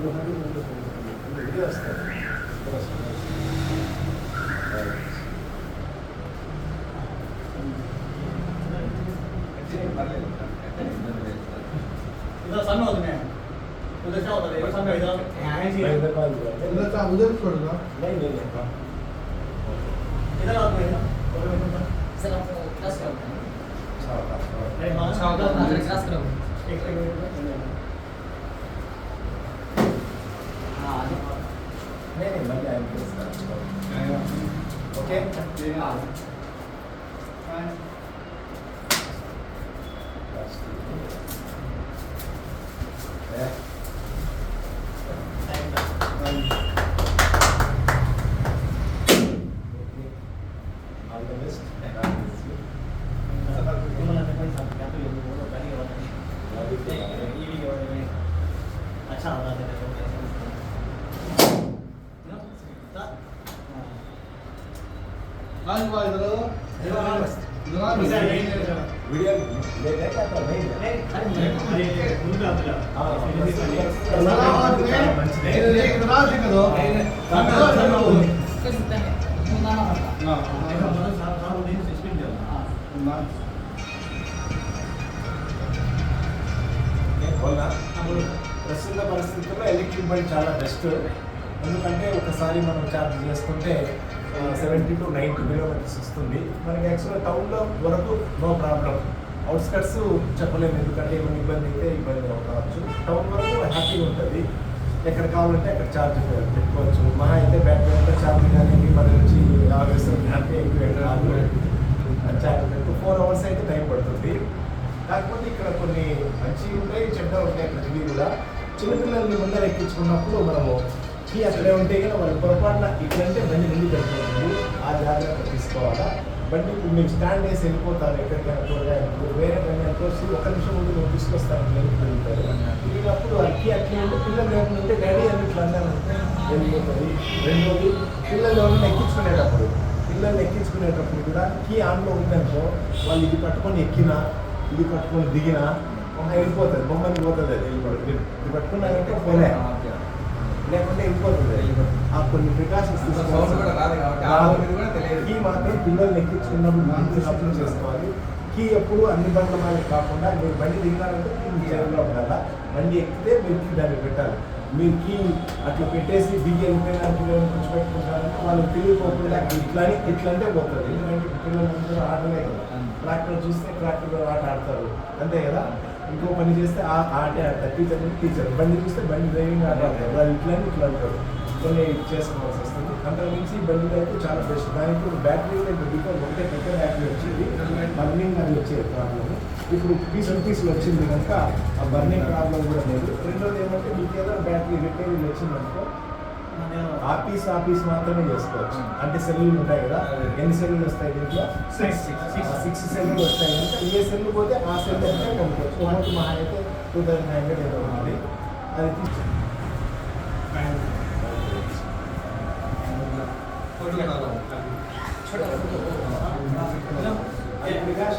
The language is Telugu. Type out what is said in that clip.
इधर सन होते हैं उधर क्या होता है सन में इधर उधर छोड़ना नहीं इधर आते हैं सर आप क्लास करते हैं नहीं मां क्लास करो एक हां नहीं मैं ओके अच्छा होगा आज भाई इधर वीडियो ले क्या तो नहीं ప్రస్తుత పరిస్థితుల్లో ఎలక్ట్రిక్ బండి చాలా బెస్ట్. ఎందుకంటే ఒకసారి మనం ఛార్జ్ చేసుకుంటే 70 to 90 కిలోమీటర్స్ వస్తుంది. మనకి యాక్చువల్గా టౌన్లో వరకు నో ప్రాబ్లం. అవుట్స్కట్స్ చెప్పలేము, ఎందుకంటే ఏమైనా ఇబ్బంది అయితే ఇబ్బంది కావచ్చు. టౌన్ వరకు హ్యాపీగా ఉంటుంది. ఎక్కడ కావాలంటే అక్కడ ఛార్జ్ పెట్టుకోవచ్చు. మహా అయితే బ్యాటరీ అంతా ఛార్జ్ కానీ మన నుంచి హ్యాపీ ఛార్జ్ పెట్టు 4 hours అయితే టైం పడుతుంది. కాకపోతే ఇక్కడ కొన్ని మంచి ఉంటాయి, చెడ్డ ఉంటాయి. అక్కడ కూడా చిన్నపిల్లల్ని ముందర ఎక్కించుకున్నప్పుడు మనము కీ అక్కడే ఉంటే కదా వాళ్ళు పొరపాటున ఇక్కడంటే బండి ముందు పెట్టుకోవాలి. ఆ జాగ్రత్త తీసుకోవాలా. బండి ఇప్పుడు మీరు స్టాండ్ వేసి వెళ్ళిపోతారు ఎక్కడికైనా కూరగాయలు వేరే బండి అనుకోసి ఒక నిమిషం ముందు నువ్వు తీసుకొస్తాను వెళ్ళిపోతారు. వెళ్ళినప్పుడు ఆ కీ అట్లే ఉంటే పిల్లలు ఏమంటే డాడీ అని ఇట్లా అన్నారంటే వెళ్ళిపోతుంది. రెండోది పిల్లలు ఎవరైనా ఎక్కించుకునేటప్పుడు కూడా కీ ఆన్లో ఉందనుకో వాళ్ళు ఇది పట్టుకొని ఎక్కినా ఇది పట్టుకొని దిగినా వెళ్ళిపోతుంది, బొమ్మని పోతుంది. అది వెళ్ళిపోతుంది. ఇది పట్టుకున్నారంటే పోలే, లేకుంటే వెళ్ళిపోతుంది. ఆ కొన్ని ప్రికాషన్స్ కీ మాత్రం పిల్లల్ని ఎక్కించుకున్నప్పుడు చేసుకోవాలి. కీ ఎప్పుడు అన్ని బండ్ల మీద కాకుండా మీరు బండి దిగినారంటే మీ చేతిలో ఉండాలా. బండి ఎక్కితే మీరు కీ దాన్ని పెట్టాలి. మీరు కీ అట్లా పెట్టేసి దిగి వెళ్ళిపోయినానికి కొంచెం పెట్టుకుంటారంటే వాళ్ళు తెలియకోకుండా ఇట్లంటే పోతుంది. ఎందుకంటే పిల్లలందరూ ఆటలే కదా. ట్రాక్టర్ చూస్తే ట్రాక్టర్ ఆట ఆడతారు అంతే కదా. ఇంకో పని చేస్తే ఆ ఆటే ఆడతారు. టీచర్ బండి చూస్తే బండి డ్రైవింగ్ ఆట ఆడతారు. వాళ్ళు ఇట్లా అంటారు. కొన్ని చేసుకోవాల్సి వస్తుంది. అంతకు మించి బండిలో అయితే చాలా బెస్ట్. దానికి ఇప్పుడు బ్యాటరీ బిఫోర్ ఒకటే పెద్ద బ్యాటరీ వచ్చింది, బర్నింగ్ అది వచ్చేది ప్రాబ్లమ్. ఇప్పుడు పీసులు వచ్చింది కనుక ఆ బర్నింగ్ ప్రాబ్లం కూడా లేదు. రెండోది ఏమంటే మీకు ఏదైనా బ్యాటరీ రిపేరింగ్ వచ్చిందనుకో ఆ పీస్ మాత్రమే చేసుకోవచ్చు. అంటే సెల్లులు ఉంటాయి కదా, ఎన్ని సెల్లులు వస్తాయి దీంట్లో? 6 సెల్లులు వస్తాయి కనుక ఏ సెల్లు పోతే ఆ సెల్ అయితే కొనుక్కోవచ్చు. ఒకటి మహా అయితే 2500 ఏదో ఉంది. అది छोटा